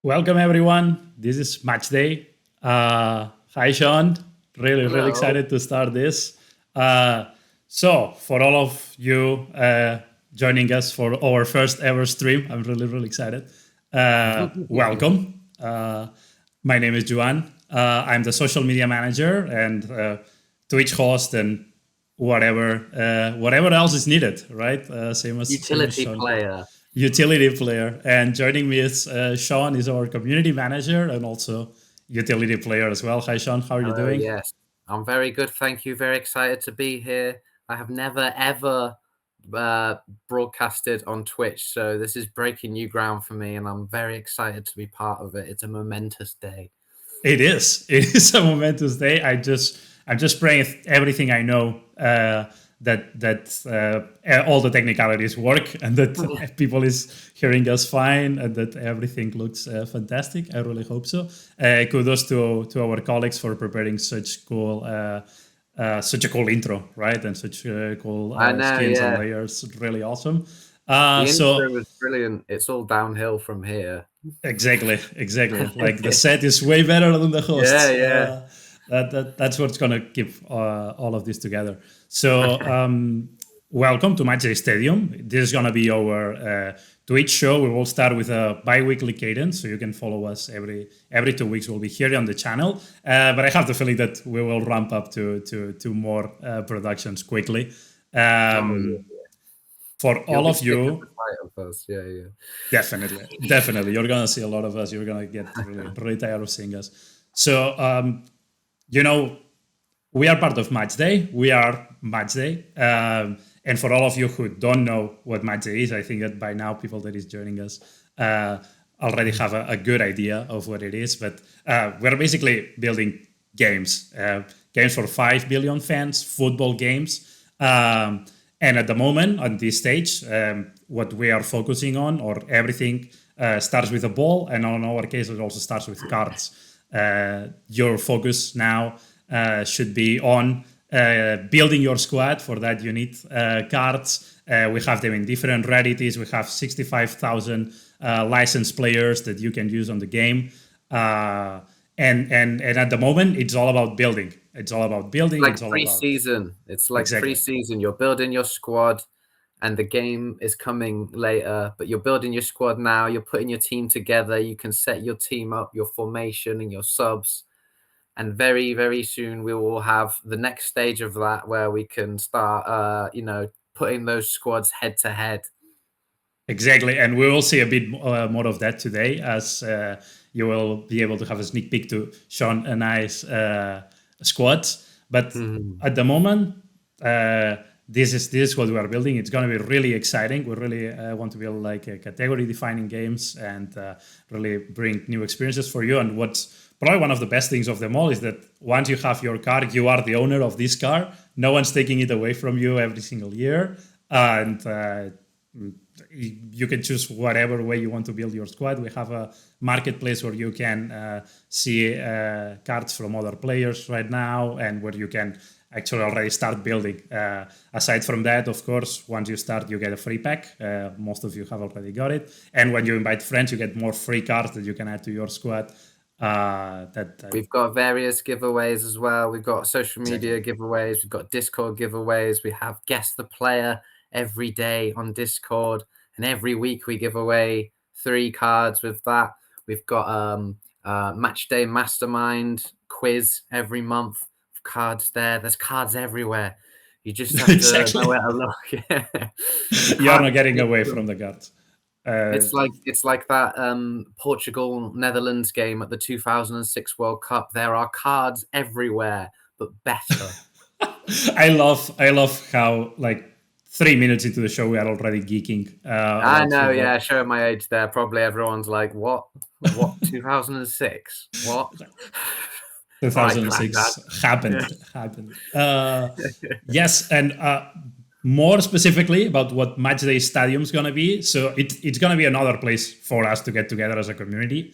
Welcome everyone. This is Matchday. Hi Sean. Really Hello. excited to start this. So for all of you joining us for our first ever stream, I'm really excited. Welcome. My name is Juan. I'm the social media manager and Twitch host and whatever else is needed, right? Same as Utility Sean here, player. utility player. And joining me is Sean, is our community manager and also utility player as well. Hi, Sean. How are you Hello, doing? yes. I'm very good, thank you. Very excited to be here. I have never ever uh, broadcasted on Twitch, so this is breaking new ground for me, and I'm very excited to be part of it. It's a momentous day. It is. It is a momentous day. I'm just praying everything I know that all the technicalities work and that people is hearing us fine and that everything looks fantastic. I really hope so. Kudos to our colleagues for preparing such a cool intro, right? And such cool I know, skins and yeah. layers. Really awesome. The So intro was brilliant. It's all downhill from here. exactly. Like the set is way better than the Yeah, host. yeah. That's what's gonna keep all of this together. So welcome to Matchday Stadium. This is gonna be our Twitch show. We will start with a bi-weekly cadence, so you can follow us every 2 weeks. We'll be here on the channel, but I have the feeling that we will ramp up to more productions quickly. Oh, yeah. For You'll all be of sick of the you, sight of us. Yeah, yeah. definitely, you're gonna see a lot of us. You're gonna get really tired of seeing us. So you know, we are part of Matchday. We are Matchday. And for all of you who don't know what Matchday is, I think that by now people that is joining us already have a good idea of what it is. But we're basically building games, games for 5 billion fans, football games. And at the moment, on this stage, what we are focusing on, or everything, starts with a ball, and on our case, it also starts with cards. Your focus now should be on building your squad. For that, you need cards. We have them in different rarities. We have 65,000 licensed players that you can use on the game. And at the moment, it's all about building. It's all about building. Like It's all about pre-season. It's like exactly. pre-season. You're building your squad, and the game is coming later, but you're building your squad now. You're putting your team together. You can set your team up, your formation, and your subs. And very soon we will have the next stage of that where we can start, putting those squads head to head. Exactly, and we will see a bit more of that today, as you will be able to have a sneak peek to Sean and I's squads. But Mhm. at the moment, this is what we are building. It's going to be really exciting. We really want to build like a category-defining games and really bring new experiences for you. And what's probably one of the best things of them all is that once you have your car, you are the owner of this car. No one's taking it away from you every single year, and you can choose whatever way you want to build your squad. We have a marketplace where you can see cards from other players right now, and where you can actually already start building. Aside from that, of course, once you start, you get a free pack. Most of you have already got it. And when you invite friends, you get more free cards that you can add to your squad. We've got various giveaways as well. We've got social media Exactly. giveaways. We've got Discord giveaways. We have Guess the Player every day on Discord. And every week we give away 3 cards with that. We've got Matchday Mastermind quiz every month. Cards there. There's cards everywhere. You just have to Exactly. know where to look. You're Cards not getting away are from the cards. Uh, it's like that Portugal Netherlands game at the 2006 World Cup. There are cards everywhere, but better. I love how like 3 minutes into the show we are already geeking I about know, football. yeah, showing my age there. Probably everyone's like, "What? What? 2006? What?" All right, Granddad. 2006 Yeah. happened. Yes, and more specifically about what Matchday Stadium is going to be. So it's going to be another place for us to get together as a community.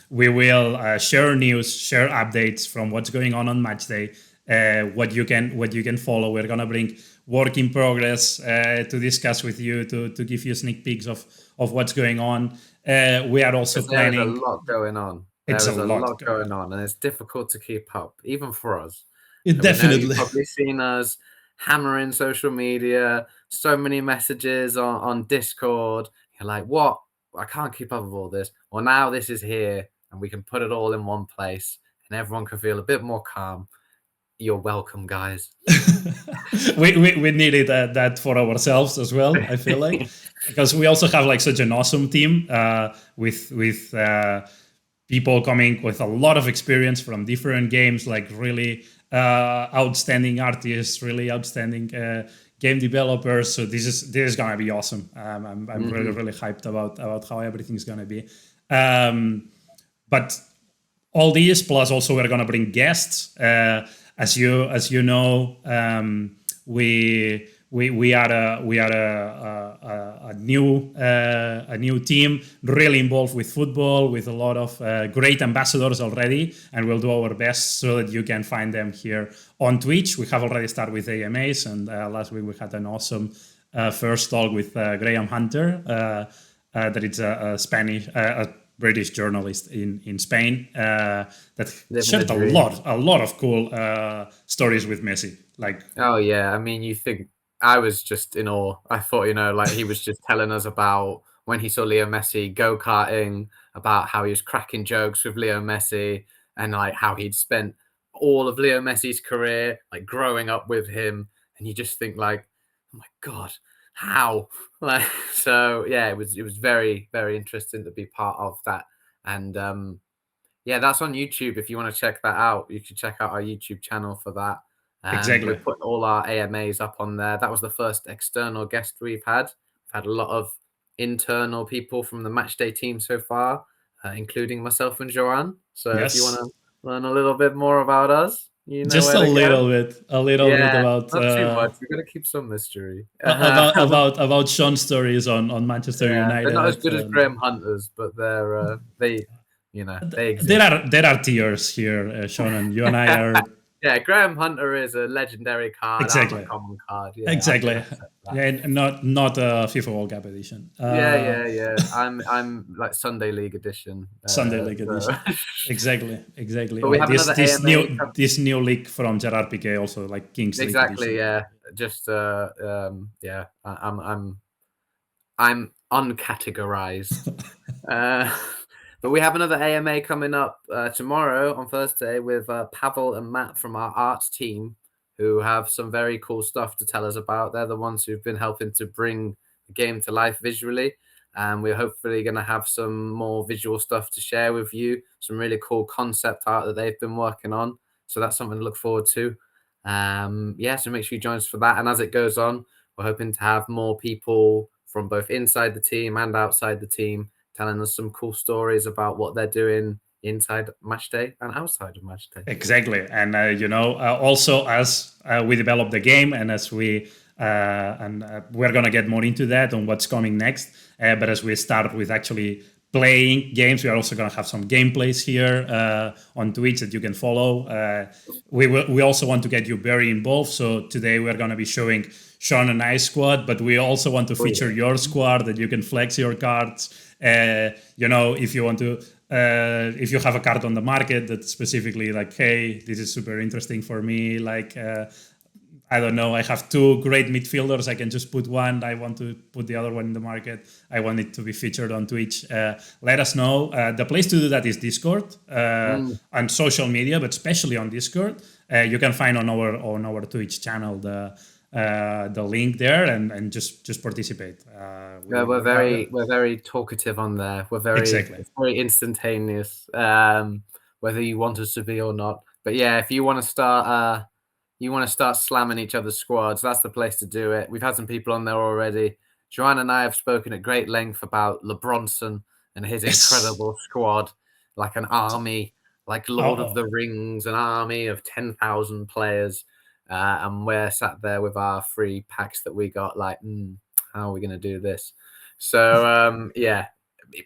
We will share news, share updates from what's going on Matchday, what you can follow. work in progress to discuss with you, to give you sneak peeks of what's going on. We are also There is a planning. lot going on. It's There a is a lot lot going going on. on, and it's difficult to keep up, even for us. It We know you've definitely. probably seen us hammering social media, so many messages on Discord. You're like, what? I can't keep up with all this. Well, now this is here, and we can put it all in one place, and everyone can feel a bit more calm. You're welcome, guys. we needed that for ourselves as well. I feel like because we also have like such an awesome team with people coming with a lot of experience from different games, like really outstanding artists, really outstanding game developers. So this is gonna be awesome. I'm really hyped about how everything's gonna be. But all these plus also we're gonna bring guests. As you know, we are a new team, really involved with football, with a lot of great ambassadors already, and we'll do our best so that you can find them here on Twitch. We have already started with AMAs, and last week we had an awesome first talk with Graham Hunter, that it's a Spanish. British journalist in Spain that shared a lot of cool stories with Messi. Like, oh yeah, I mean, you think I was just in awe. I thought, like he was just telling us about when he saw Leo Messi go karting, about how he was cracking jokes with Leo Messi, and like how he'd spent all of Leo Messi's career like growing up with him, and you just think like, oh my god, how? Like, so yeah, it was very very interesting to be part of that, and yeah, that's on YouTube. If you want to check that out, you can check out our YouTube channel for that. exactly. We've put all our AMAs up on there. That was the first external guest we've had. We've had a lot of internal people from the Matchday team so far, including myself and Joanne. So if you want to learn a little bit more about us, you know just where a to go. little bit about Not too much. We're gonna keep some mystery. about Sean's stories on Manchester Yeah, they're not as United. good as Graham Hunter's, but they're they exist. There are tiers here, Sean, and you and I are Yeah, Graham Hunter is a legendary card. I'm a exactly. common card. Yeah, I can Exactly. accept that. Yeah, not a FIFA World Cup edition. Yeah. I'm like Sunday League edition. Sunday League So. edition. Exactly. But we have another AMA. This new league from Gerard Piqué also, like Kings League Exactly. edition. Yeah. Just yeah. I'm uncategorized. But we have another AMA coming up tomorrow on Thursday with Pavel and Matt from our arts team, who have some very cool stuff to tell us about. They're the ones who've been helping to bring the game to life visually. And we're hopefully going to have some more visual stuff to share with you, some really cool concept art that they've been working on. So that's something to look forward to. Yeah, so make sure you join us for that. And as it goes on, we're hoping to have more people from both inside the team and outside the team telling us some cool stories about what they're doing inside Matchday and outside of Matchday. Exactly, and also as we develop the game and as we we're gonna get more into that on what's coming next. But as we start with actually playing games, we are also gonna have some gameplays here on Twitch that you can follow. We also want to get you very involved. So today we're gonna be showing Sean and I squad, but we also want to feature your squad that you can flex your cards. If you want to, if you have a card on the market that's specifically like, hey, this is super interesting for me. Like, I don't know, I have two great midfielders. I can just put one. I want to put the other one in the market. I want it to be featured on Twitch. Let us know. The place to do that is Discord and social media, but especially on Discord. You can find on our Twitch channel the link there and just participate. We're very talkative on there. We're very It's very instantaneous, whether you want us to be or not. But yeah, if you want to start slamming each other's squads, that's the place to do it. We've had some people on there already. Joanne and I have spoken at great length about LeBronson and his incredible squad, like an army, like Lord of the Rings, an army of 10,000 players. And we're sat there with our free packs that we got, like, how are we going to do this? So, yeah,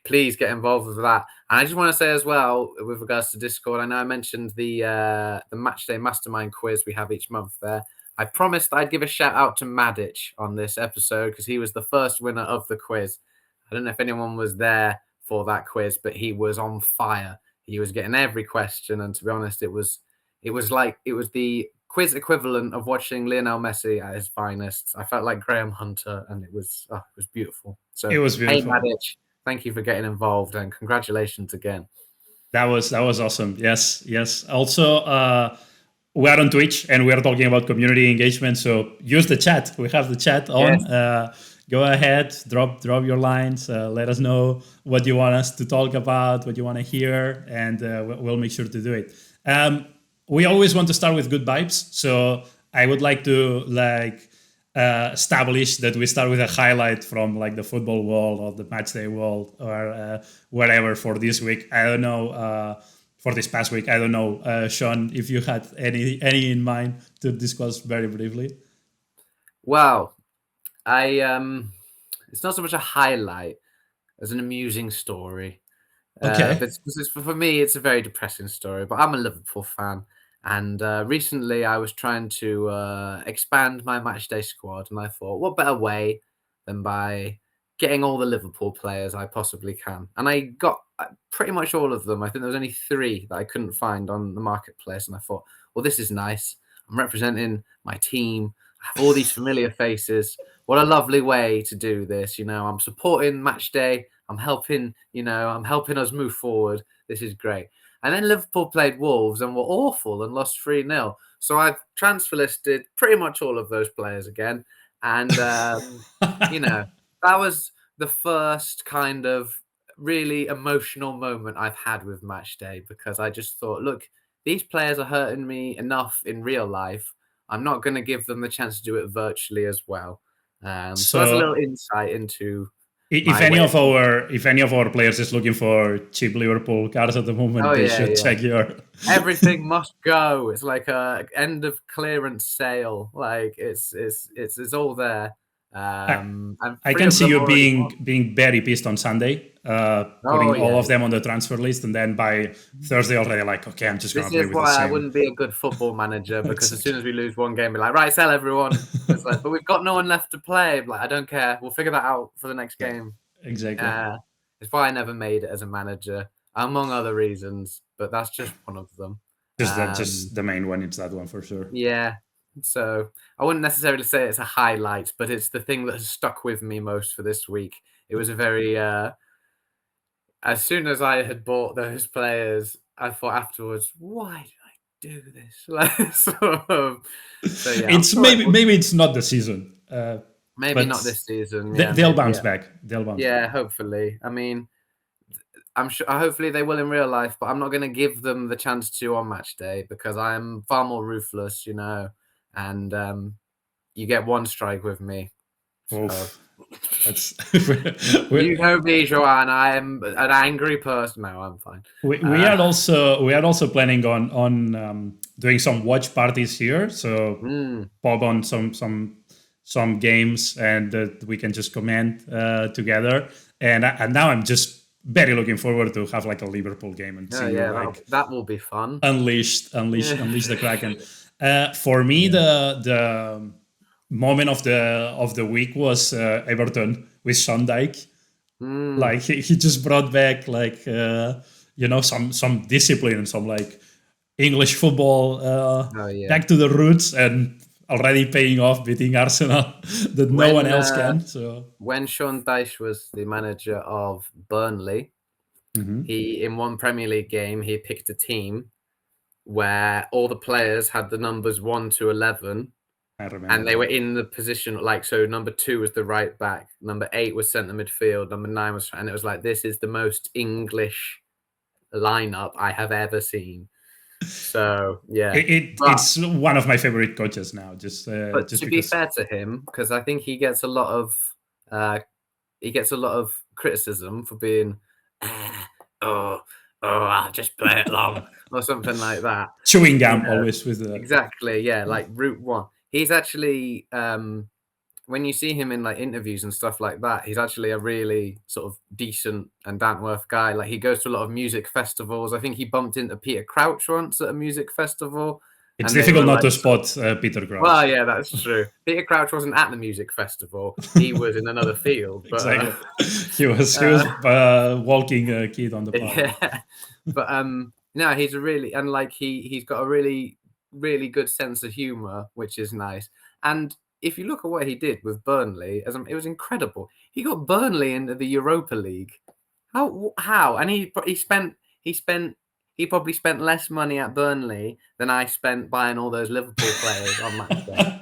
please get involved with that. And I just want to say as well, with regards to Discord, I know I mentioned the Matchday Mastermind quiz we have each month there. I promised I'd give a shout out to Madic on this episode because he was the first winner of the quiz. I don't know if anyone was there for that quiz, but he was on fire. He was getting every question, and to be honest, it was the quiz equivalent of watching Lionel Messi at his finest. I felt like Graham Hunter, and it was beautiful. So, It was hey beautiful. Madic, thank you for getting involved, and congratulations again. That was awesome. Yes, yes. Also, we are on Twitch and we are talking about community engagement. So use the chat. We have the chat on. Yes. Go ahead, drop your lines. Let us know what you want us to talk about, what you want to hear, and we'll make sure to do it. We always want to start with good vibes, so I would like to establish that we start with a highlight from like the football world or the matchday world or whatever for this week. I don't know. For this past week, I don't know, Sean, if you had any in mind to discuss very briefly. Well, it's not so much a highlight as an amusing story. Okay. But for me, it's a very depressing story. But I'm a Liverpool fan, and recently I was trying to expand my matchday squad, and I thought, what better way than by getting all the Liverpool players I possibly can? And I got pretty much all of them. I think there was only 3 that I couldn't find on the marketplace, and I thought, well, this is nice. I'm representing my team. I have all these familiar faces. What a lovely way to do this. I'm supporting Matchday. I'm helping us move forward. This is great. And then Liverpool played Wolves and were awful and lost 3-0. So I've transfer listed pretty much all of those players again. And, that was the first kind of really emotional moment I've had with Matchday because I just thought, look, these players are hurting me enough in real life. I'm not going to give them the chance to do it virtually as well. So that's a little insight into if any of our players is looking for cheap Liverpool cards at the moment, they should check your. Everything must go. It's like a end of clearance sale. Like it's all there. I can see you being very pissed on Sunday, putting all of them on the transfer list, and then by Thursday already like, okay, I'm just going to play with the same. This is why I wouldn't be a good football manager because as soon as we lose one game, we're like, right, sell everyone. It's like, but we've got no one left to play. Like, I don't care. We'll figure that out for the next game. Exactly. It's why I never made it as a manager, among other reasons, but that's just one of them. Just the main one. It's that one for sure. Yeah. So I wouldn't necessarily say it's a highlight, but it's the thing that has stuck with me most for this week. It was a very, as soon as I had bought those players, I thought afterwards, why did I do this? So yeah. It's maybe it's not the season. Maybe not this season. Yeah, they'll bounce back. They'll bounce back. Hopefully. I mean, I'm sure. Hopefully they will in real life, but I'm not going to give them the chance to on match day because I am far more ruthless, and you get one strike with me. So. That's you know me, Joanne. I am an angry person. No, I'm fine. We are also planning on doing some watch parties here. So pop on some games and that we can just comment together. And now I'm just very looking forward to have like a Liverpool game and see that will be fun. Unleash the Kraken. For me, the moment of the week was Everton with Sean Dyche. Like he just brought back like some discipline and some like English football back to the roots and already paying off, beating Arsenal that no one else can. So when Sean Dyche was the manager of Burnley, he in one Premier League game he picked a team where all the players had the numbers 1 to 11. And they were in the position, so number 2 was the right back, number 8 was centre midfield, number 9 was, and it was like, this is the most English lineup I have ever seen. So yeah, it's one of my favorite coaches now. But to be fair to him, because I think he gets a lot of criticism for being, I'll just play it long or something like that. Chewing gum always with the exactly, yeah, like Route 1. He's actually, when you see him in like interviews and stuff like that, he's actually a really sort of decent and down to earth guy. Like he goes to a lot of music festivals. I think he bumped into Peter Crouch once at a music festival. It's and they were difficult not like, to spot Peter well, Crouch. yeah, that's true. Peter Crouch wasn't at the music festival; he was in another field. But Exactly. He was walking a kid on the park. yeah, but no, he's a really and like he's got a really good sense of humor, which is nice. And if you look at what he did with Burnley, it was incredible. He got Burnley into the Europa League. How? And he spent he probably spent less money at Burnley than I spent buying all those Liverpool players on match day.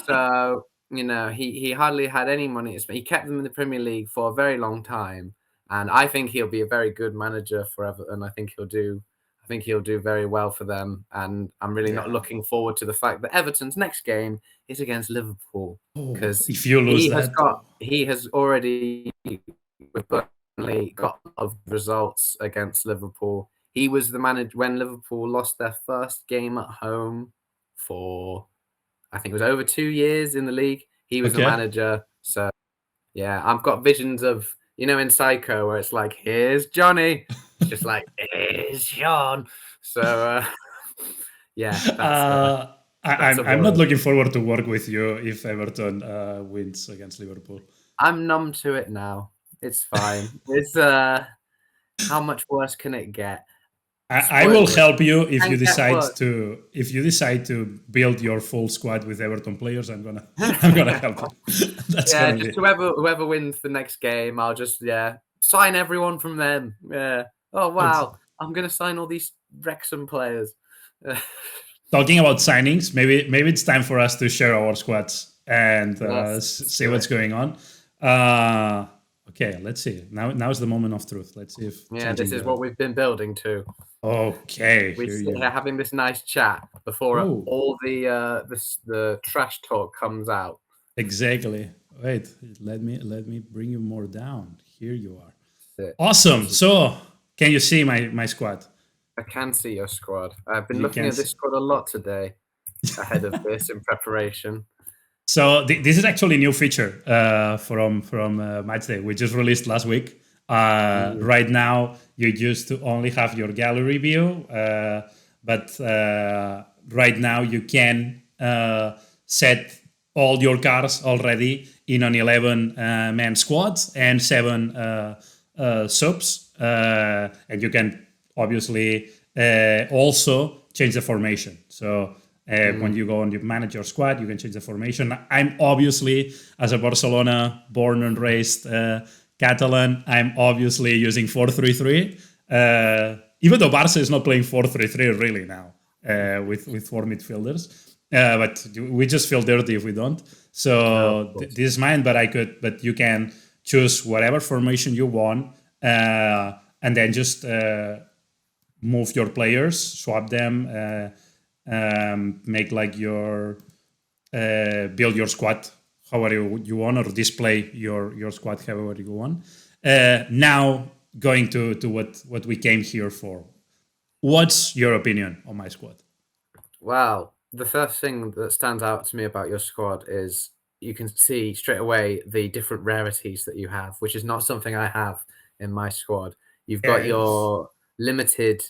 So, he hardly had any money to spend. He kept them in the Premier League for a very long time, and I think he'll be a very good manager for Everton. I think he'll do very well for them, and I'm really not Yeah. looking forward to the fact that Everton's next game is against Liverpool Oh, because if you lose that, he has already with Burnley got a lot of results against Liverpool. He was the manager when Liverpool lost their first game at home for I think it was over 2 years in the league. He was the okay. manager. So yeah, I've got visions of in Psycho where it's like, here's Johnny. It's just like, here's Sean. So yeah, Uh, that's a I'm not worry. looking forward to work with you if Everton wins against Liverpool. I'm numb to it now. It's fine. It's how much worse can it get? I will Spoiler. help you if you Can get decide worse. to build your full squad with Everton players. I'm gonna help you. That's Yeah, gonna just be whoever wins the next game, I'll just sign everyone from them. Yeah. Oh it's, wow, I'm gonna sign all these Wrexham players. talking about signings. Maybe it's time for us to share our squads and Yes, let's see do what's it. going on. Okay, let's see. Now's the moment of truth. Let's see if Yeah, changing this is the. what we've been building to. Okay, We here sit you here are. having this nice chat before Oh, all the trash talk comes out. exactly. Wait, let me bring you more down. Here you are. That's it. Awesome. So, can you see my squad? I can see your squad. I've been You looking can at see. this squad a lot today ahead of this in preparation. So this is actually a new feature from Matchday. We just released last week. Right now, you used to only have your gallery view, but right now you can set all your cars already in an 11 man squad and 7 subs, and you can obviously also change the formation. So when you go and you manage your squad, you can change the formation. I'm obviously, as a Barcelona born and raised Catalan, I'm obviously using 4-3-3. Even though Barca is not playing 4-3-3 really now with 4 midfielders. But we just feel dirty if we don't. No, of So course. this is mine, but you can choose whatever formation you want, and then just move your players, swap them, make like your build your squad however you want, or display your squad however you want. Now going to what we came here for. What's your opinion on my squad? Wow. The first thing that stands out to me about your squad is you can see straight away the different rarities that you have, which is not something I have in my squad. You've got Yes. your limited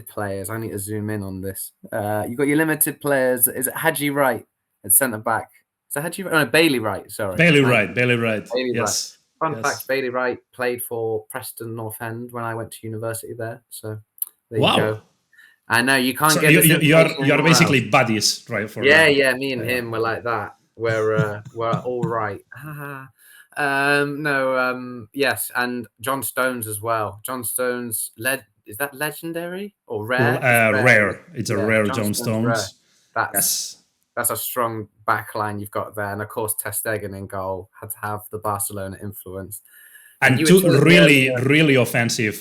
players. I need to zoom in on this. You've got your limited players. Is it Hadji Wright at centre back? Is that Hadji Wright? Oh, no, Bailey Wright. Sorry, Bailey thank Wright. you. Bailey Wright. Bailey Wright. Yes. Fun fact: Yes. Bailey Wright played for Preston North End when I went to university there. So there you Wow. go. I know you can't So get this information you're anywhere else. basically buddies, right? For Yeah, now. yeah, me and Yeah. him were like that. We're all right. No, yes, and John Stones as well. John Stones is that legendary or rare? It's rare. Rare. It's a Yeah, rare John John Stones rare. Stones. That's Yes. that's a strong back line you've got there. And of course Ter Stegen in goal had to have the Barcelona influence. And And you were two telling me really, earlier. really offensive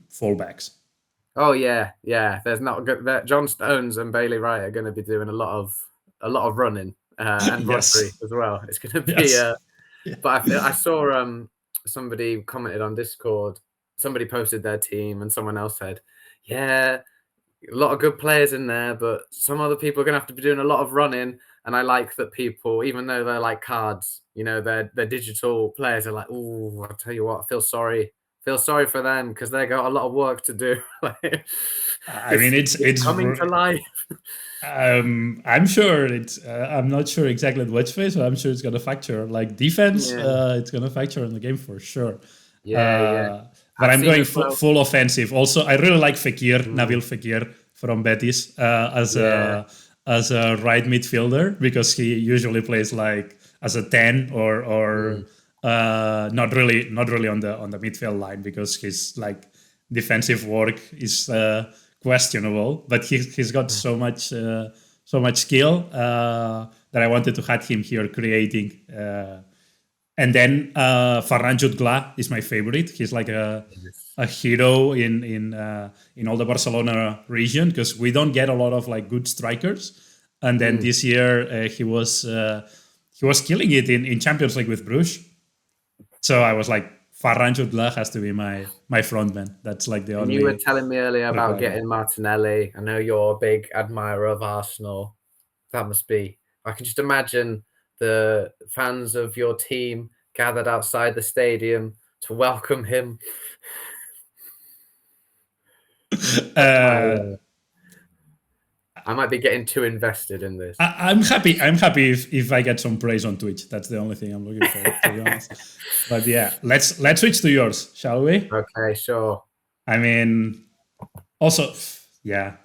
fullbacks. Oh yeah, yeah. There's not good. John Stones and Bailey Wright are going to be doing a lot of running, and Rodri Yes. as well. It's going to be. Yes. Yeah. But I saw somebody commented on Discord. Somebody posted their team, and someone else said, "Yeah, a lot of good players in there, but some other people are going to have to be doing a lot of running." And I like that people, even though they're like cards, they're digital players, are like, "Oh, I'll tell you what, I feel sorry feel sorry for them because they got a lot of work to do. I mean, It's coming to life. I'm sure it's. I'm not sure exactly at which phase, but I'm sure it's gonna factor. Like defense, Yeah, it's gonna factor in the game for sure. yeah. But I've I'm seen going as well. full offensive. Also, I really like Fekir, Mm, Nabil Fekir from Betis yeah. as a right midfielder because he usually plays like as a 10 or Mm, not really on the midfield line because his like defensive work is questionable. But he's got so much skill that I wanted to have him here creating. And then Ferran Jutgla is my favorite. He's like yes. a hero in all the Barcelona region because we don't get a lot of like good strikers. And then Mm. this year he was killing it in Champions League with Bruges. So I was like, Ferran Jutgla has to be my frontman. That's like the And you were only telling me earlier about requirement. getting Martinelli. I know you're a big admirer of Arsenal. That must be. I can just imagine the fans of your team gathered outside the stadium to welcome him. That's my. Uh, I might be getting too invested in this. I'm happy. I'm happy if I get some praise on Twitch. That's the only thing I'm looking for, to be honest. But yeah, let's switch to yours, shall we? Okay, sure. I mean, also, yeah.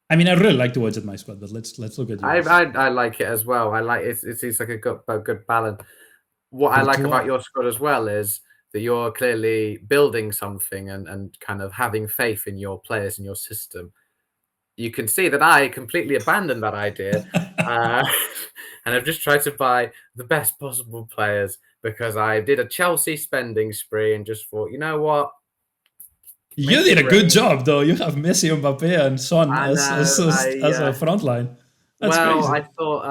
I mean, I really like to watch at my squad, but let's look at I, yours. I I like it as well. I like it seems like a good balance. What I like about Courtois. your squad as well is that you're clearly building something and kind of having faith in your players and your system. You can see that I completely abandoned that idea, uh, and I've just tried to buy the best possible players because I did a Chelsea spending spree and just thought, you know what, You make did it a good rain. job, though. You have Messi, Mbappe, and Son I know. as a front line. That's Well, crazy. I thought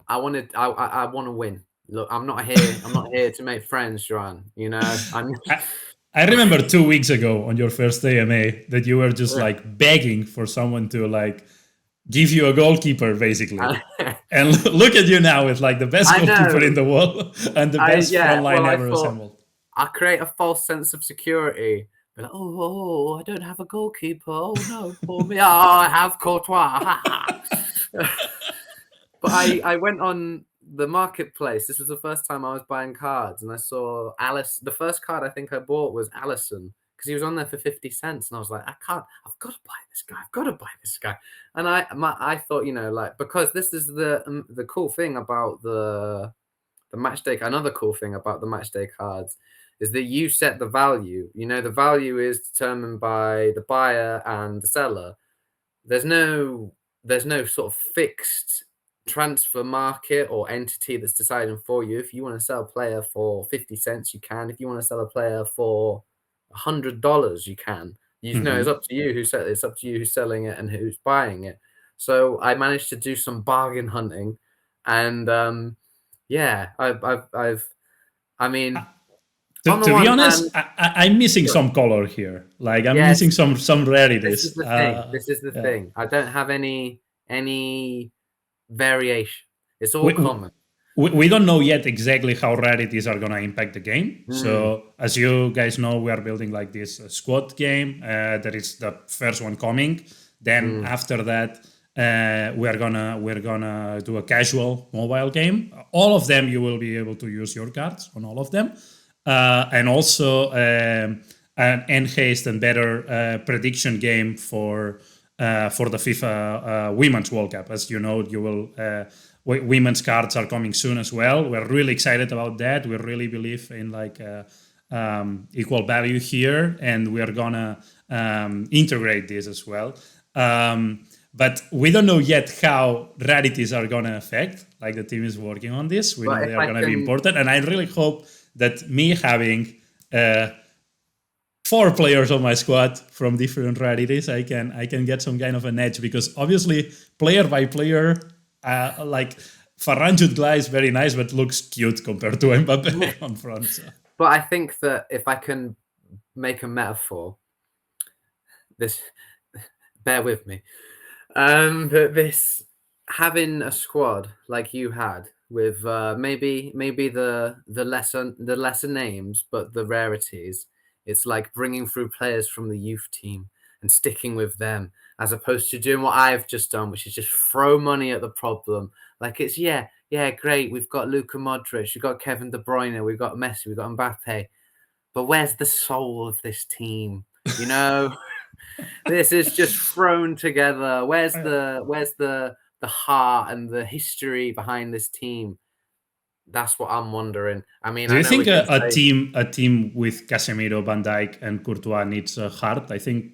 I want to win. Look, I'm not here to make friends, Joanne. You know, I'm. I, I remember 2 weeks ago on your first AMA that you were just like begging for someone to like give you a goalkeeper, basically. And look at you now with like the best I goalkeeper in know. the world and the best front line Well, I ever thought assembled. I create a false sense of security. Be like, I don't have a goalkeeper. Oh no, poor me. Oh, I have Courtois. But I went on the marketplace. This was the first time I was buying cards, and I saw Alice. The first card I think I bought was Allison because he was on there for 50 cents, and I was like, I can't. I've got to buy this guy. I've got to buy this guy. And I thought, you know, like because this is the cool thing about the match day. Another cool thing about the match day cards is that you set the value. You know, the value is determined by the buyer and the seller. There's no there's no sort of fixed transfer market or entity that's deciding for you. If you want to sell a player for 50 cents, you can. If you want to sell a player for $100, you can. You know, it's Mm-hmm. up to you it's up to you who's selling it and who's buying it. So I managed to do some bargain hunting, and yeah, I mean, on the To be one hand, honest, I'm missing sure. some color here. Like I'm Yes, missing some this is rarities. the thing. This is the Yeah. thing. I don't have any variation. It's all we, common. we don't know yet exactly how rarities are going to impact the game. Mm, So, as you guys know, we are building like this squad game. That is the first one coming. Then mm. after that, we're gonna do a casual mobile game. All of them, you will be able to use your cards on all of them, and also an enhanced and better prediction game for the FIFA Women's World Cup. As you know, you will women's cards are coming soon as well. We're really excited about that. We really believe in like equal value here, and we are gonna integrate this as well. But we don't know yet how rarities are gonna affect. Like the team is working on this. We But know if they are I gonna be can, important, and I really hope that me having uh, 4 players on my squad from different rarities, I can get some kind of an edge because obviously player by player, like Ferran Jutgla is very nice but looks cute compared to Mbappe on front. So. but I think that if I can make a metaphor, this, bear with me, that this having a squad like you had with maybe the lesser names, but the rarities. It's like bringing through players from the youth team and sticking with them, as opposed to doing what I've just done, which is just throw money at the problem. Like it's yeah, great. We've got Luka Modric, we've got Kevin De Bruyne, we've got Messi, we've got Mbappe, but where's the soul of this team? You know, this is just thrown together. Where's the heart and the history behind this team? That's what I'm wondering. I mean, Do I you know we think can say, a team with Casemiro, Van Dijk, and Courtois needs a heart? I think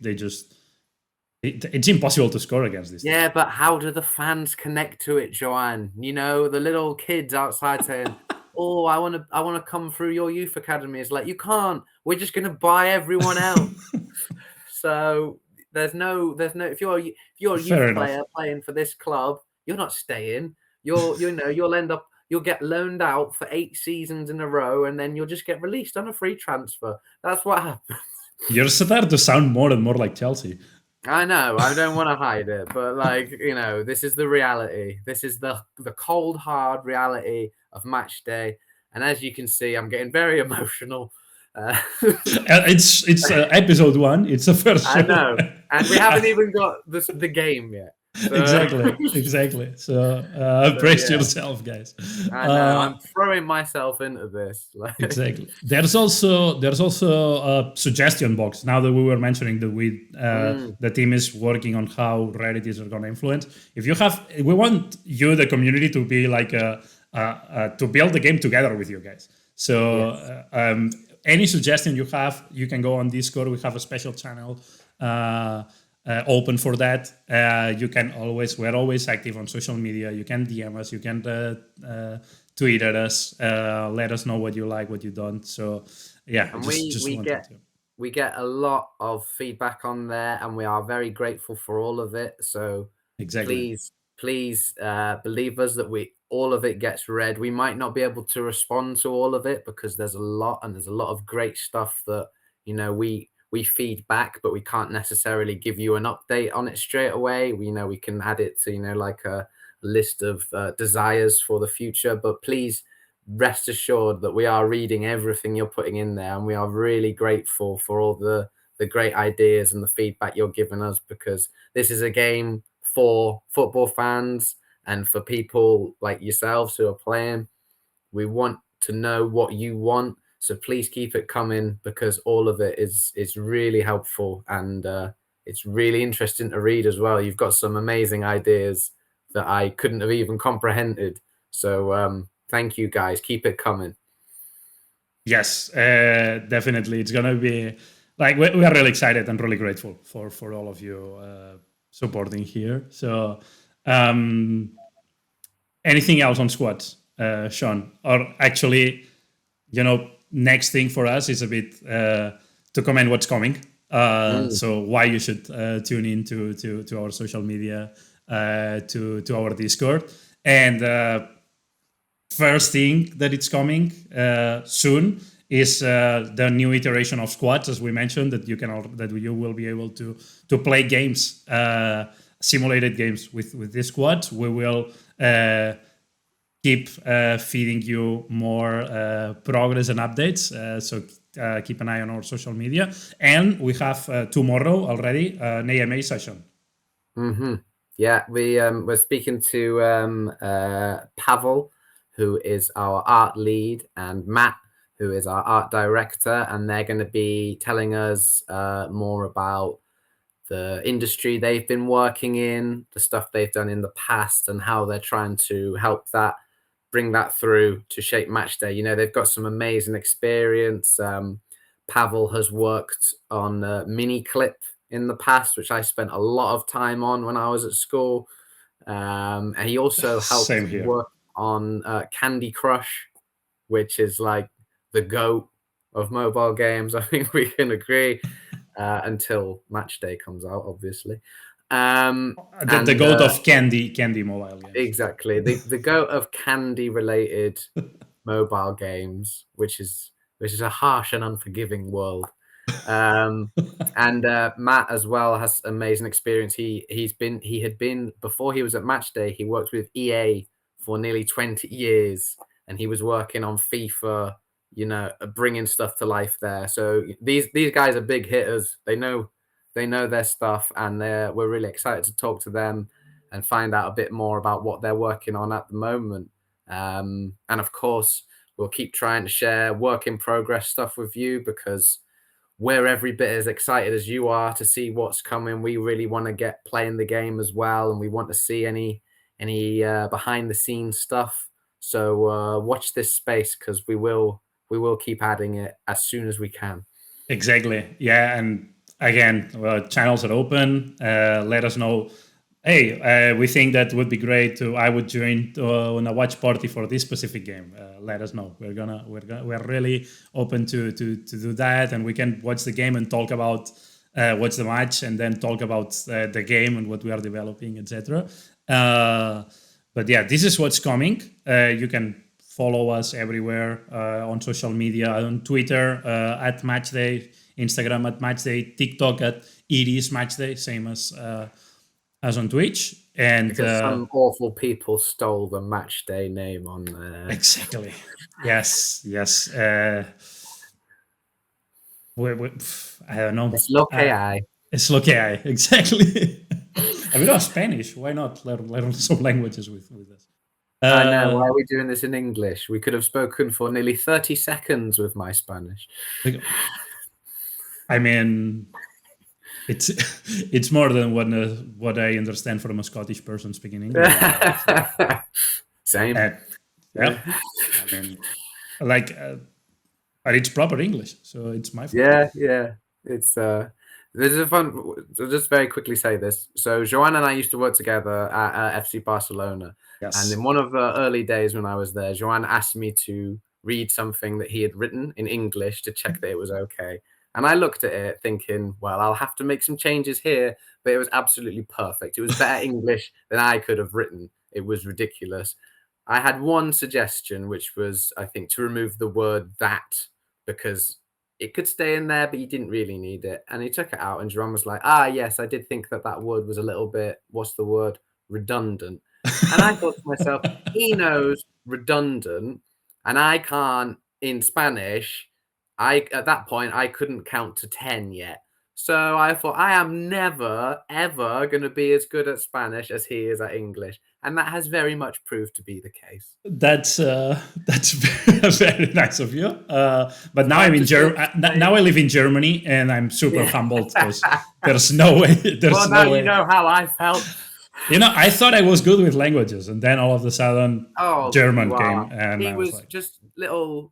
it's impossible to score against this team. yeah, but how do the fans connect to it, Joanne? You know, the little kids outside saying, "Oh, I wanna come through your youth academy." It's like, you can't. We're just gonna buy everyone else. So there's no if you're a Fair youth enough. player playing for this club, you're not staying. You'll get loaned out for 8 seasons in a row, and then you'll just get released on a free transfer. That's what happens. You're starting to sound more and more like Chelsea. I know, I don't wanna hide it, but, like, this is the reality. This is the cold, hard reality of match day, and as you can see, I'm getting very emotional. Uh, It's episode one. It's the first I show. know, and we haven't even got the game yet. So Exactly. So so brace yeah, yourself, guys. I know, Uh, I'm throwing myself into this, like exactly. There's also a suggestion box. Now that we were mentioning that mm, the team is working on how rarities are going to influence. If you have, we want you, the community, to be like to build the game together with you guys. So yes. any suggestion you have, you can go on Discord. We have a special channel open for that. We're always active on social media. You can DM us. You can tweet at us. Let us know what you like, what you don't. So yeah, I And just we just we wanted get to. we get a lot of feedback on there, and we are very grateful for all of it. So Exactly. please believe us that we all of it gets read. We might not be able to respond to all of it because there's a lot of great stuff that we feed back, but we can't necessarily give you an update on it straight away. We can add it to like a list of desires for the future, but please rest assured that we are reading everything you're putting in there, and we are really grateful for all the great ideas and the feedback you're giving us, because this is a game for football fans and for people like yourselves who are playing. We want to know what you want, so please keep it coming, because all of it is really helpful, and it's really interesting to read as well. You've got some amazing ideas that I couldn't have even comprehended. So thank you guys. Keep it coming. Yes, definitely. It's gonna be like we are really excited and really grateful for all of you supporting here. So, um, anything else on squads, Sean? Or actually, next thing for us is a bit to comment what's coming. Mm. So why you should tune in to our social media, to our Discord, and first thing that it's coming soon is the new iteration of squads, as we mentioned, that you will be able to play games, simulated games with this squads. We will keep feeding you more progress and updates. So keep an eye on our social media, and we have tomorrow already an AMA session. Hmm. Yeah, we're speaking to Pavel, who is our art lead, and Matt, who is our art director, and they're going to be telling us more about the industry they've been working in, the stuff they've done in the past, and how they're trying to help bring that through to shape Matchday. They've got some amazing experience. Pavel has worked on Mini Clip in the past, which I spent a lot of time on when I was at school. And he also helped Same here. work on Candy Crush, which is like the GOAT of mobile games. I think we can agree, until Match Day comes out, obviously. The And goat of candy mobile games. exactly, the GOAT of candy related mobile games, which is a harsh and unforgiving world. Um, and Matt as well has amazing experience. He had been before he was at Matchday. He worked with EA for nearly 20 years, and he was working on FIFA, bringing stuff to life there. So these guys are big hitters. They know their stuff, and we're really excited to talk to them and find out a bit more about what they're working on at the moment. And of course, we'll keep trying to share work in progress stuff with you, because we're every bit as excited as you are to see what's coming. We really want to get playing the game as well, and we want to see any behind the scenes stuff. So watch this space, because we will keep adding it as soon as we can. Exactly. Yeah, and again, channels are open. Let us know. Hey, we think that would be great. I would join on a watch party for this specific game. Let us know. We're really open to do that, and we can watch the game and talk about watch the match, and then talk about the game and what we are developing, etc. But yeah, this is what's coming. You can follow us everywhere on social media, on Twitter at Matchday, Instagram at Matchday, TikTok at It Is Matchday, same as on Twitch. And because some awful people stole the Matchday name on there. Exactly. Yes. I don't know. It's lo que hay. It's lo que hay. Exactly. A bit of Spanish. Why not learn some languages with us? I know. Why are we doing this in English? We could have spoken for nearly 30 seconds with my Spanish. I mean, it's more than what I understand from a Scottish person speaking English. Same. Yeah. I mean, but it's proper English, so it's my fault. Yeah. It's this is a fun. So just very quickly say this. So Joanne and I used to work together at FC Barcelona. Yes. And in one of the early days when I was there, Joanne asked me to read something that he had written in English to check that it was okay. And I looked at it thinking, well, I'll have to make some changes here, but it was absolutely perfect. It was better English than I could have written. It was ridiculous. I had one suggestion, which was, I think, to remove the word that, because it could stay in there, but you didn't really need it. And he took it out, and Jerome was like, yes, I did think that word was a little bit, what's the word? Redundant. And I thought to myself, he knows redundant, and I can't in Spanish. At that point, I couldn't count to 10 yet. So I thought, I am never, ever going to be as good at Spanish as he is at English. And that has very much proved to be the case. That's very nice of you. But now I'm in now I live in Germany, and I'm super humbled, because there's no way. You know how I felt. I thought I was good with languages, and then all of a sudden, German came, and he was just little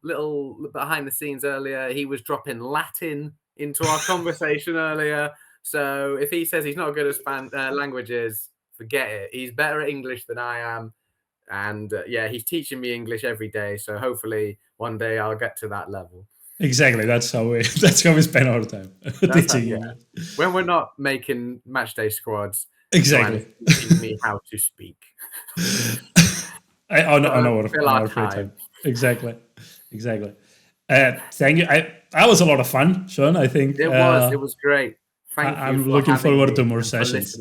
behind the scenes earlier. He was dropping Latin into our conversation earlier. So if he says he's not good at languages, forget it. He's better at English than I am, and he's teaching me English every day. So hopefully one day I'll get to that level. Exactly. That's how we spend our time teaching. When we're not making matchday squads. Exactly. Teaching me how to speak. on our free time. Exactly. Thank you. That was a lot of fun, Sean. I think it was great. Thank you. I'm looking forward to more sessions.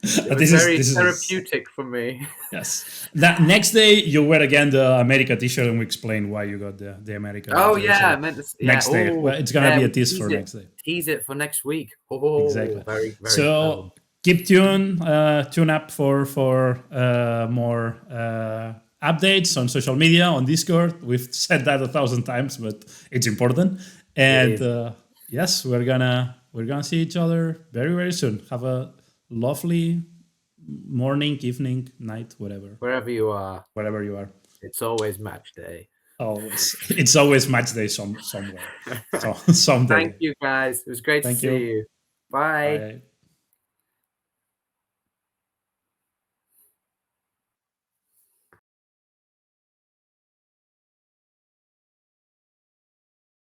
It was very therapeutic for me. Yes. That next day you wear again the America t-shirt, and we explain why you got the America. I meant this. Next day. Well, it's gonna be a tease for next day. Tease it for next week. Exactly. Very, very so keep tune up for more updates on social media, on Discord. We've said that 1,000 times, but it's important. And yes, we're gonna see each other very, very soon. Have a lovely morning, evening, night, whatever. Wherever you are. Wherever you are. It's always match day. Always. It's always match day somewhere. Someday. Thank you, guys. It was great to see you. Bye.